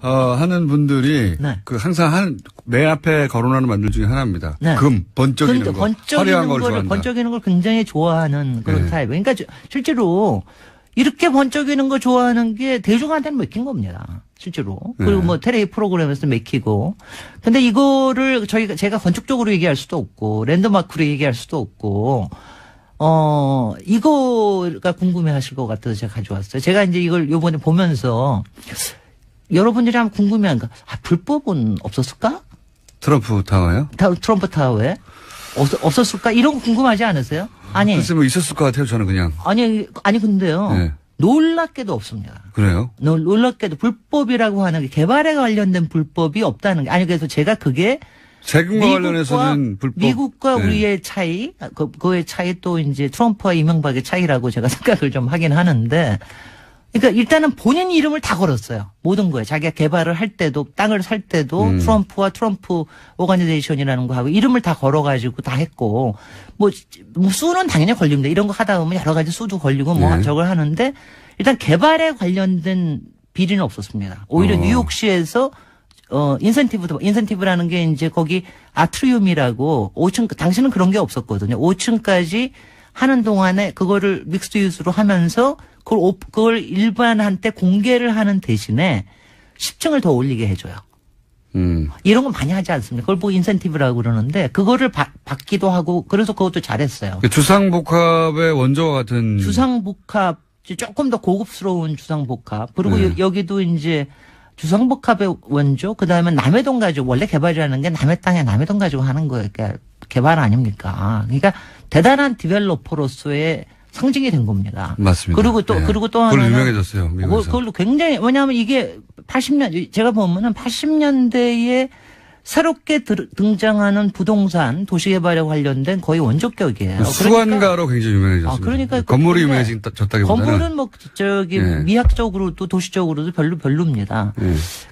하는 분들이, 네. 항상 내 앞에 거론하는 만들 중에 하나입니다. 네. 번쩍이는 거. 화려한 걸 좋아한다. 번쩍이는 걸 굉장히 좋아하는 그런 네. 타입. 그러니까 실제로 이렇게 번쩍이는 거 좋아하는 게 대중한테는 먹힌 겁니다. 실제로. 그리고 뭐 텔레비 프로그램에서 먹히고. 근데 이거를 제가 건축적으로 얘기할 수도 없고, 랜드마크로 얘기할 수도 없고, 이거가 궁금해 하실 것 같아서 제가 가져왔어요. 제가 이제 이걸 요번에 보면서 여러분들이 한번 궁금해한 거, 불법은 없었을까? 트럼프 타워요? 트럼프 타워에? 없었을까? 이런 거 궁금하지 않으세요? 아니. 글쎄 뭐 있었을 것 같아요, 저는 그냥. 아니, 근데요. 네. 놀랍게도 없습니다. 그래요? 놀랍게도 불법이라고 하는 게 개발에 관련된 불법이 없다는 게 그래서 제가 그게 세금과 관련해서는 불법. 미국과 네. 우리의 차이, 그의 차이 또 이제 트럼프와 이명박의 차이라고 제가 생각을 좀 하긴 하는데, 그러니까 일단은 본인 이름을 다 걸었어요. 모든 거에. 자기가 개발을 할 때도, 땅을 살 때도 트럼프와 트럼프 오가니제이션이라는 거 하고 이름을 다 걸어가지고 다 했고, 뭐 수는 당연히 걸립니다. 이런 거 하다 보면 여러 가지 수도 걸리고 저걸 하는데, 일단 개발에 관련된 비리는 없었습니다. 오히려 뉴욕시에서 인센티브라는 게 이제 거기 아트리움이라고 5층, 당시는 그런 게 없었거든요. 5층까지 하는 동안에 그거를 믹스드 유스로 하면서 그걸 일반한테 공개를 하는 대신에 10층을 더 올리게 해줘요. 이런 건 많이 하지 않습니까? 그걸 뭐 인센티브라고 그러는데 그거를 받기도 하고 그래서 그것도 잘했어요. 주상복합의 원조와 같은. 주상복합, 조금 더 고급스러운 주상복합. 그리고 여기도 이제 주상복합의 원조, 그 다음에 남해동 가지고, 원래 개발이라는 게 남해 땅에 남해동 가지고 하는 거예요. 그러니까 개발 아닙니까? 그러니까 대단한 디벨로퍼로서의 상징이 된 겁니다. 맞습니다. 그리고 또 그걸로 하나는. 유명해졌어요, 미국에서. 그걸로 굉장히, 왜냐하면 이게 80년, 제가 보면은 80년대에 새롭게 등장하는 부동산, 도시개발에 관련된 거의 원조격이에요. 수관가로 굉장히 유명해졌습니다. 그러니까 건물이 유명해졌다기보다는. 건물은 뭐 미학적으로도 도시적으로도 별로입니다.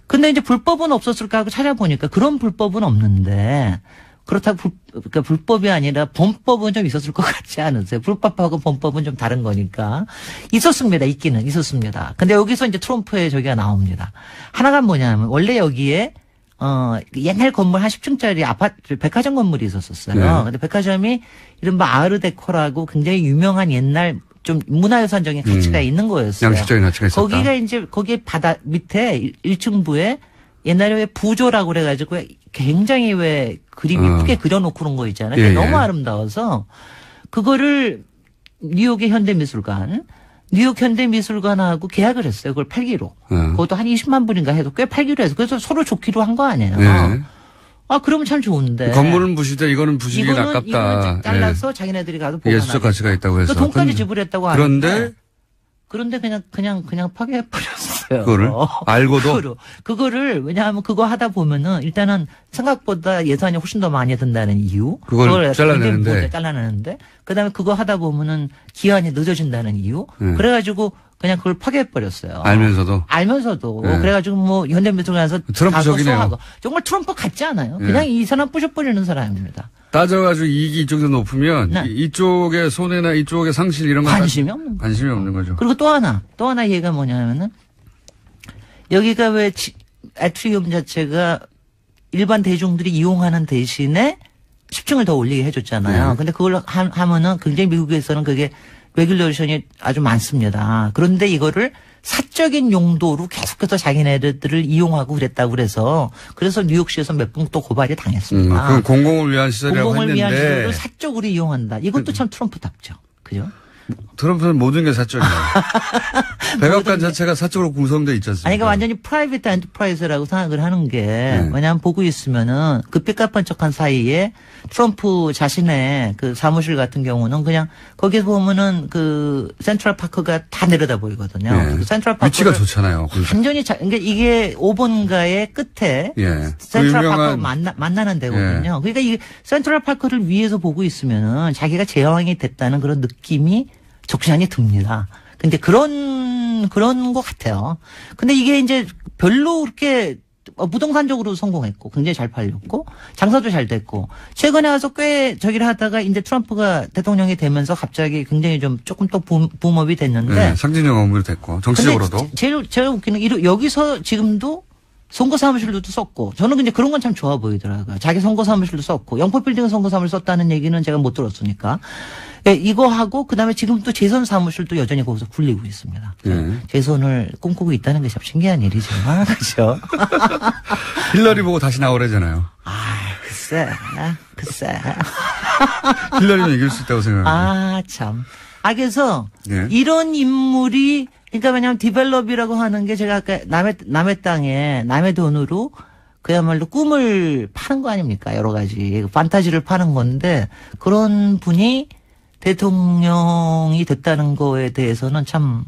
근데 이제 불법은 없었을까 하고 찾아보니까 그런 불법은 없는데 그렇다고 그러니까 불법이 아니라 범법은 좀 있었을 것 같지 않으세요? 불법하고 범법은 좀 다른 거니까. 있었습니다. 있기는 있었습니다. 근데 여기서 이제 트럼프의 저기가 나옵니다. 하나가 뭐냐면 원래 여기에 옛날 건물 한 10층짜리 아파트, 백화점 건물이 있었어요. 근데 백화점이 이른바 아르데코라고 굉장히 유명한 옛날 좀 문화유산적인 가치가 있는 거였어요. 양식적인 가치가 있었다. 거기가 이제 거기에 바다 밑에 1층부에 옛날에 왜 부조라고 그래가지고 굉장히 왜 그림 이쁘게 그려놓고 그런 거 있잖아요. 너무 아름다워서 그거를 뉴욕 현대미술관하고 계약을 했어요. 그걸 팔기로. 그것도 한 20만 불인가 해도 꽤 팔기로 해서 그래서 서로 좋기로 한 거 아니에요. 그러면 참 좋은데. 건물은 부시되 이거는 부시기엔 아깝다. 이거는 잘라서 자기네들이 가서 보관하고. 예술적 가치가 있다고 해서. 돈까지 지불했다고 하는데. 그런데 그냥 파괴해버렸어요. 있더라고요. 그거를 알고도 그거를 왜냐하면 그거 하다 보면은 일단은 생각보다 예산이 훨씬 더 많이 든다는 이유. 그걸 잘라내는데 그다음에 그거 하다 보면은 기한이 늦어진다는 이유. 그래가지고 그냥 그걸 파괴해버렸어요. 알면서도. 네. 그래가지고 뭐 현대미술관에서 트럼프적이네요. 정말 트럼프 같지 않아요. 그냥 이 사람 부셔버리는 사람입니다. 따져가지고 이익이 이쪽에서 높으면 네. 이쪽의 손해나 이쪽의 상실 이런 거 관심이 없는 거죠. 그리고 또 하나 얘가 뭐냐면은 여기가 왜 애트리움 자체가 일반 대중들이 이용하는 대신에 10층을 더 올리게 해줬잖아요. 네. 근데 그걸 하면은 굉장히 미국에서는 그게 레귤레이션이 아주 많습니다. 그런데 이거를 사적인 용도로 계속해서 자기네들을 이용하고 그랬다고 그래서 뉴욕시에서 몇 번 또 고발이 당했습니다. 그건 공공을 위한 시설이라고 공공을 위한 했는데 시설을 사적으로 이용한다. 이것도 참 트럼프답죠. 그죠? 트럼프는 모든 게 사적이에요. 백악관 자체가 사적으로 구성되어 있지 않습니까? 아니, 그러니까 완전히 프라이빗 엔터프라이즈라고 생각을 하는 게, 왜냐하면 보고 있으면은 그 삐까뻔쩍한 사이에 트럼프 자신의 그 사무실 같은 경우는 그냥 거기서 보면은 그 센트럴 파크가 다 내려다 보이거든요. 네. 그 센트럴 파크 위치가 좋잖아요. 완전히 그러니까 이게 5번가의 끝에 센트럴 파크 만나는 데거든요. 그러니까 이 센트럴 파크를 위에서 보고 있으면은 자기가 제왕이 됐다는 그런 느낌이 적잖이 듭니다. 근데 그런 것 같아요. 근데 이게 이제 별로 그렇게 부동산적으로 성공했고 굉장히 잘 팔렸고 장사도 잘 됐고 최근에 와서 꽤 저기를 하다가 이제 트럼프가 대통령이 되면서 갑자기 굉장히 좀 조금 또 붐업이 됐는데 상징적 업무로 됐고 정치적으로도 제일 웃기는 여기서 지금도 선거 사무실도 썼고 저는 근데 그런 건 참 좋아 보이더라고요. 자기 선거 사무실도 썼고 영포빌딩 선거 사무실 썼다는 얘기는 제가 못 들었으니까. 예, 이거 하고 그다음에 지금 또 재선 사무실도 여전히 거기서 굴리고 있습니다. 재선을 꿈꾸고 있다는 게 참 신기한 일이지만 그렇죠. 힐러리 보고 다시 나오래잖아요. 글쎄. 힐러리는 이길 수 있다고 생각합니다. 참. 그래서 이런 인물이 그러니까 왜냐하면 디벨롭이라고 하는 게 제가 아까 남의 땅에 남의 돈으로 그야말로 꿈을 파는 거 아닙니까? 여러 가지 판타지를 파는 건데 그런 분이 대통령이 됐다는 거에 대해서는 참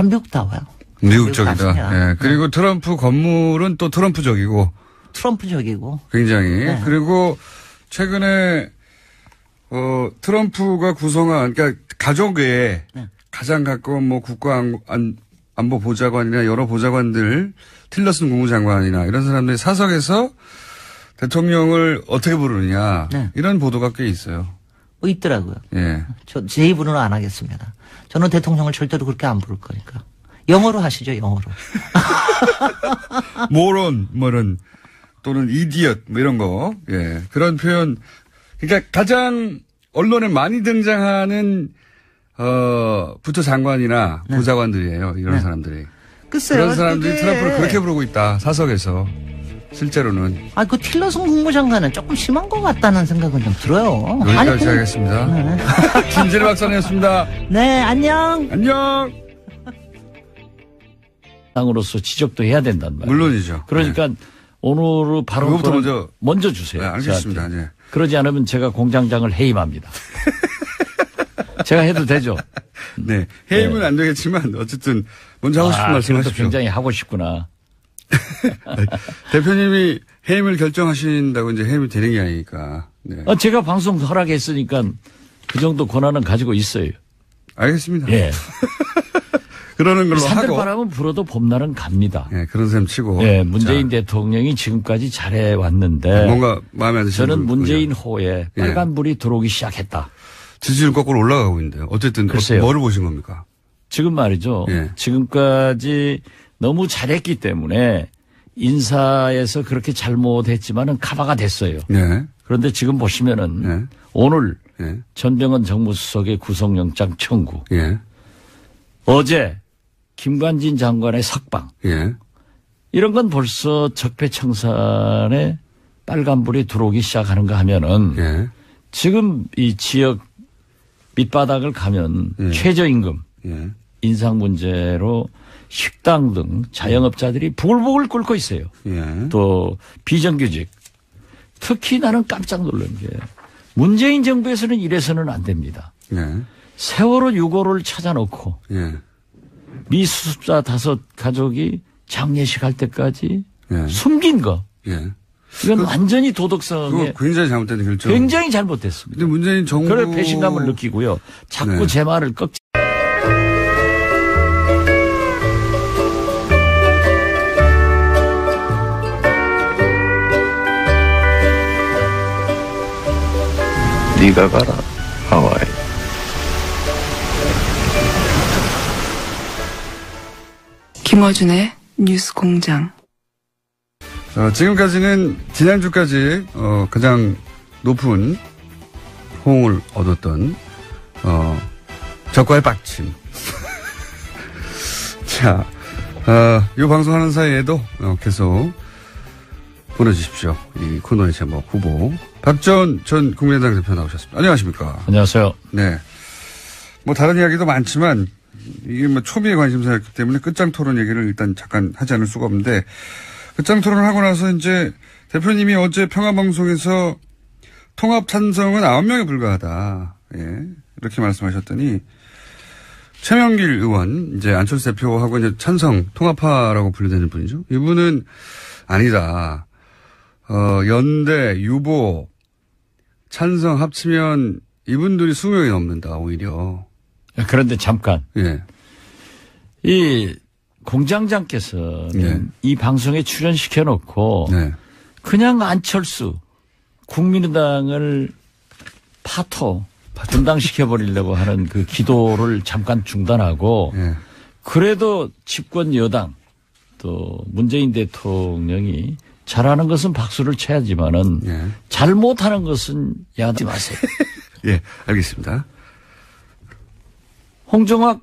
미국다워요. 미국적이다. 예. 그리고 트럼프 건물은 또 트럼프적이고. 굉장히. 굉장히. 그리고 트럼프가 구성한, 그러니까 가족 외에 가장 가까운 뭐 국가안보보좌관이나 여러 보좌관들, 틸러슨 국무장관이나 이런 사람들이 사석에서 대통령을 어떻게 부르느냐. 이런 보도가 꽤 있어요. 있더라고요. 제 입으로는 안 하겠습니다. 저는 대통령을 절대로 그렇게 안 부를 거니까. 영어로 하시죠, 영어로. 모론, 또는 이디엇, 이런 거. 그런 표현. 그러니까 가장 언론에 많이 등장하는, 부처 장관이나 보좌관들이에요. 이런 사람들이. 글쎄요. 그런 사람들이 트럼프를 그렇게 부르고 있다. 사석에서. 실제로는. 그 틸러슨 국무장관은 조금 심한 것 같다는 생각은 좀 들어요. 여기까지 하겠습니다. 김진애 박사님이었습니다. 네, 안녕. 당으로서 지적도 해야 된단 말이에요. 물론이죠. 그러니까 오늘의 발언부터 먼저 주세요. 네, 알겠습니다. 네. 그러지 않으면 제가 공장장을 해임합니다. 제가 해도 되죠. 네. 해임은 안 되겠지만 어쨌든 먼저 하고 싶은 말씀 하십시오. 굉장히 하고 싶구나. 대표님이 해임을 결정하신다고 이제 해임이 되는 게 아니니까. 네. 제가 방송 허락했으니까 그 정도 권한은 가지고 있어요. 알겠습니다. 예. 그러는 걸로 하고. 산들바람은 불어도 봄날은 갑니다. 예, 그런 셈 치고. 예, 문재인 대통령이 지금까지 잘해 왔는데. 뭔가 마음에 안 드시는 저는 문재인 호에 빨간불이 들어오기 시작했다. 지지율 거꾸로 올라가고 있는데요. 어쨌든 글쎄요. 뭐를 보신 겁니까? 지금 말이죠. 지금까지 너무 잘했기 때문에 인사에서 그렇게 잘못했지만은 카바가 됐어요. 그런데 지금 보시면은 오늘 전병헌 정무수석의 구속영장 청구. 어제 김관진 장관의 석방. 이런 건 벌써 적폐청산에 빨간불이 들어오기 시작하는가 하면은 지금 이 지역 밑바닥을 가면 최저임금 인상 문제로 식당 등 자영업자들이 부글부글 끓고 있어요. 또 비정규직. 특히 나는 깜짝 놀란 게 문재인 정부에서는 이래서는 안 됩니다. 세월호 6호를 찾아놓고 미 수습자 5 가족이 장례식 할 때까지 예. 숨긴 거. 예. 이건 완전히 도덕성에 그거 굉장히 잘못된 결정. 굉장히 잘못됐습니다. 근데 문재인 정부. 그래 배신감을 느끼고요. 자꾸 네. 제 말을 꺾지. 네가 가라 하와이. 김어준의 뉴스 공장. 지금까지는 지난주까지 가장 높은 호응을 얻었던 적과의 빡침. 자, 이 방송하는 사이에도 계속 보내주십시오. 이 코너의 제목 후보 박지원 전 국민의당 대표 나오셨습니다. 안녕하십니까? 안녕하세요. 네. 뭐 다른 이야기도 많지만 이게 뭐 초미의 관심사였기 때문에 끝장 토론 얘기를 일단 잠깐 하지 않을 수가 없는데 끝장 토론을 하고 나서 이제 대표님이 어제 평화방송에서 통합 찬성은 9명에 불과하다. 예. 이렇게 말씀하셨더니 최명길 의원, 이제 안철수 대표하고 이제 찬성 통합파라고 분류되는 분이죠. 이분은 아니다. 연대, 유보, 찬성 합치면 이분들이 20명이 넘는다, 오히려. 그런데 잠깐. 예. 이 공장장께서는 네. 이 방송에 출연시켜놓고 네. 그냥 안철수 국민의당을 파토 분당시켜버리려고 하는 그 기도를 잠깐 중단하고 예. 그래도 집권 여당 또 문재인 대통령이 잘하는 것은 박수를 쳐야지만은 예. 잘못하는 것은 야하지 마세요. 예, 알겠습니다. 홍정학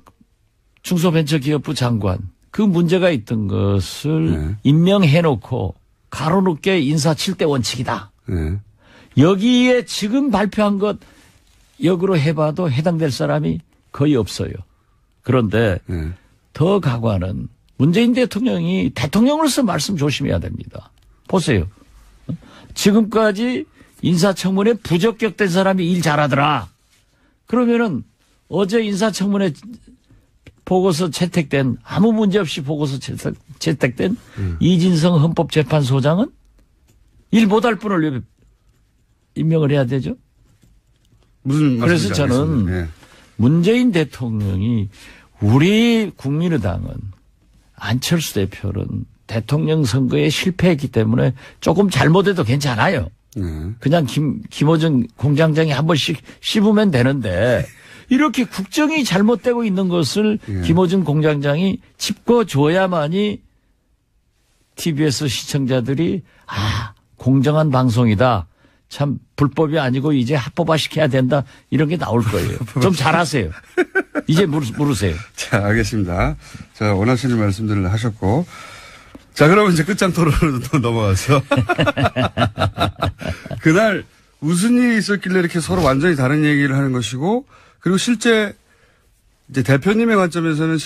중소벤처기업부 장관 그 문제가 있던 것을 네. 임명해놓고 가로놓게 인사 7대 원칙이다. 예. 여기에 지금 발표한 것 역으로 해봐도 해당될 사람이 거의 없어요. 그런데 예. 더 가관은 문재인 대통령이 대통령으로서 말씀 조심해야 됩니다. 보세요. 지금까지 인사청문회 부적격된 사람이 일 잘하더라. 그러면은 어제 인사청문회 보고서 채택된 아무 문제 없이 보고서 채택된 이진성 헌법재판소장은 일 못할 분을 왜 임명을 해야 되죠? 무슨 그래서 말씀인지 저는 알겠습니다. 예. 문재인 대통령이 우리 국민의당은 안철수 대표는 대통령 선거에 실패했기 때문에 조금 잘못해도 괜찮아요. 예. 그냥 김어준 공장장이 한 번씩 씹으면 되는데 이렇게 국정이 잘못되고 있는 것을 예. 김어준 공장장이 짚어줘야만이 TBS 시청자들이 공정한 방송이다. 참 불법이 아니고 이제 합법화시켜야 된다. 이런 게 나올 거예요. 좀 잘하세요. 이제 물으세요. 자, 알겠습니다. 자, 원하시는 말씀들을 하셨고. 자, 그러면 이제 끝장 토론으로 또 넘어가서. 그날 무슨 일이 있었길래 이렇게 서로 완전히 다른 얘기를 하는 것이고, 그리고 실제 이제 대표님의 관점에서는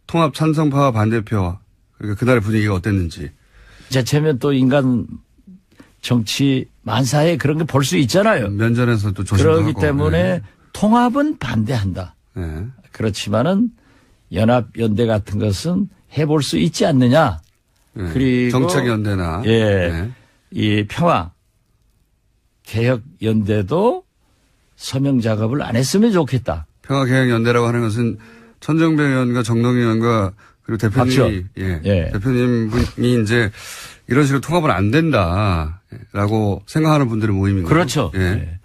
통합 찬성파와 반대표와 그러니까 그날의 분위기가 어땠는지. 자체면 또 인간 정치 만사에 그런 걸 볼 수 있잖아요. 면전에서 또 조심도 그렇기 하고. 때문에 네. 통합은 반대한다. 네. 그렇지만은 연합 연대 같은 것은 해볼 수 있지 않느냐. 네. 그리고 정책 연대나 예, 네. 이 평화 개혁 연대도 서명 작업을 안 했으면 좋겠다. 평화개혁연대라고 하는 것은 천정배 의원과 정동희 의원과 그리고 대표님이 예. 대표님이 이제 이런 식으로 통합은 안 된다라고 생각하는 분들의 모임인 거죠. 그렇죠. 예. 예.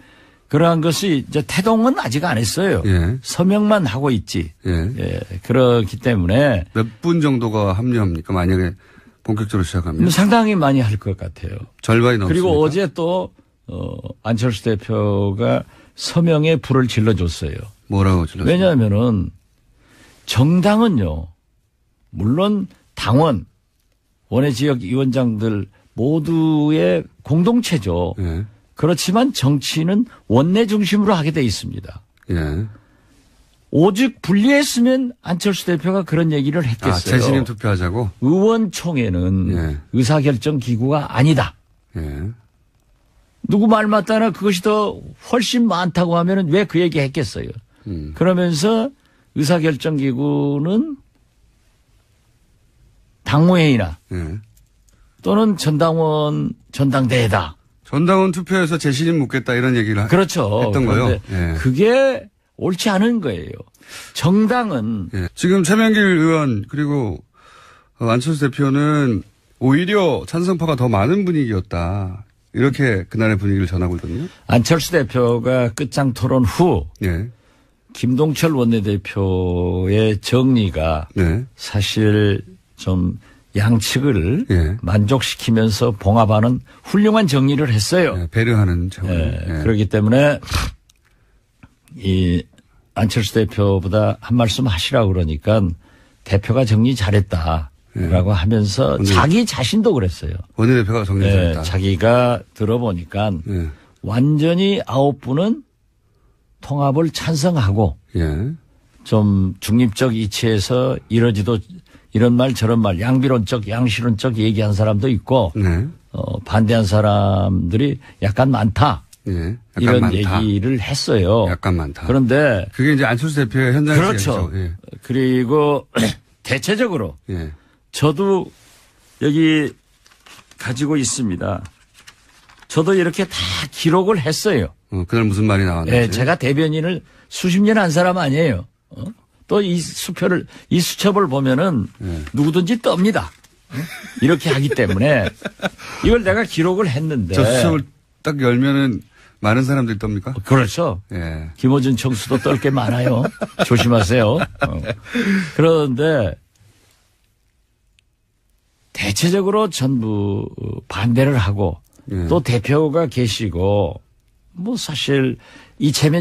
그러한 것이 이제 태동은 아직 안 했어요. 예. 서명만 하고 있지. 예. 예. 그렇기 때문에 몇 분 정도가 합류합니까? 만약에 본격적으로 시작하면 상당히 많이 할 것 같아요. 절반이 넘습니까? 그리고 어제 또 안철수 대표가 서명에 불을 질러줬어요. 뭐라고 질렀어요? 왜냐하면은 정당은요, 물론 당원, 원외 지역 위원장들 모두의 공동체죠. 예. 그렇지만 정치는 원내 중심으로 하게 돼 있습니다. 예. 오직 분리했으면 안철수 대표가 그런 얘기를 했겠어요. 재신임 투표하자고? 의원총회는 예. 의사결정 기구가 아니다. 예. 누구 말 맞다나 그것이 더 훨씬 많다고 하면은 왜 그 얘기 했겠어요. 그러면서 의사결정기구는 당무회의나 예. 또는 전당대회다. 전당원 투표에서 재신임 묻겠다 이런 얘기를 그렇죠. 했던 거요. 예. 그게 옳지 않은 거예요. 정당은 예. 지금 최명길 의원 그리고 안철수 대표는 오히려 찬성파가 더 많은 분위기였다. 이렇게 그날의 분위기를 전하고 있거든요. 안철수 대표가 끝장 토론 후 예. 김동철 원내대표의 정리가 네. 사실 좀 양측을 예. 만족시키면서 봉합하는 훌륭한 정리를 했어요. 예. 배려하는 차원. 예. 그렇기 때문에 이 안철수 대표보다 한 말씀 하시라고 그러니까 대표가 정리 잘했다라고 하면서 자기 자신도 그랬어요. 원내대표가 정리 잘했다. 자기가 들어보니까 예. 완전히 9분은 통합을 찬성하고 예. 좀 중립적 이치에서 이러지도 이런 말 저런 말 양비론적 양실론적 얘기한 사람도 있고 네. 반대한 사람들이 약간 많다. 예. 약간 이런 많다. 얘기를 했어요. 약간 많다. 그런데 그게 이제 안철수 대표의 현장에서 그렇죠. 예. 그리고 대체적으로 예. 저도 여기 가지고 있습니다. 저도 이렇게 다 기록을 했어요. 그날 무슨 말이 나왔는지. 네, 제가 대변인을 수십 년 한 사람 아니에요. 또 이 수첩을 보면은 누구든지 떱니다. 이렇게 하기 때문에 이걸 내가 기록을 했는데. 저 수첩을 딱 열면은 많은 사람들이 떱니까? 그렇죠. 예. 김어준 청수도 떨 게 많아요. 조심하세요. 그런데 대체적으로 전부 반대를 하고 또 대표가 계시고 뭐 사실 이재명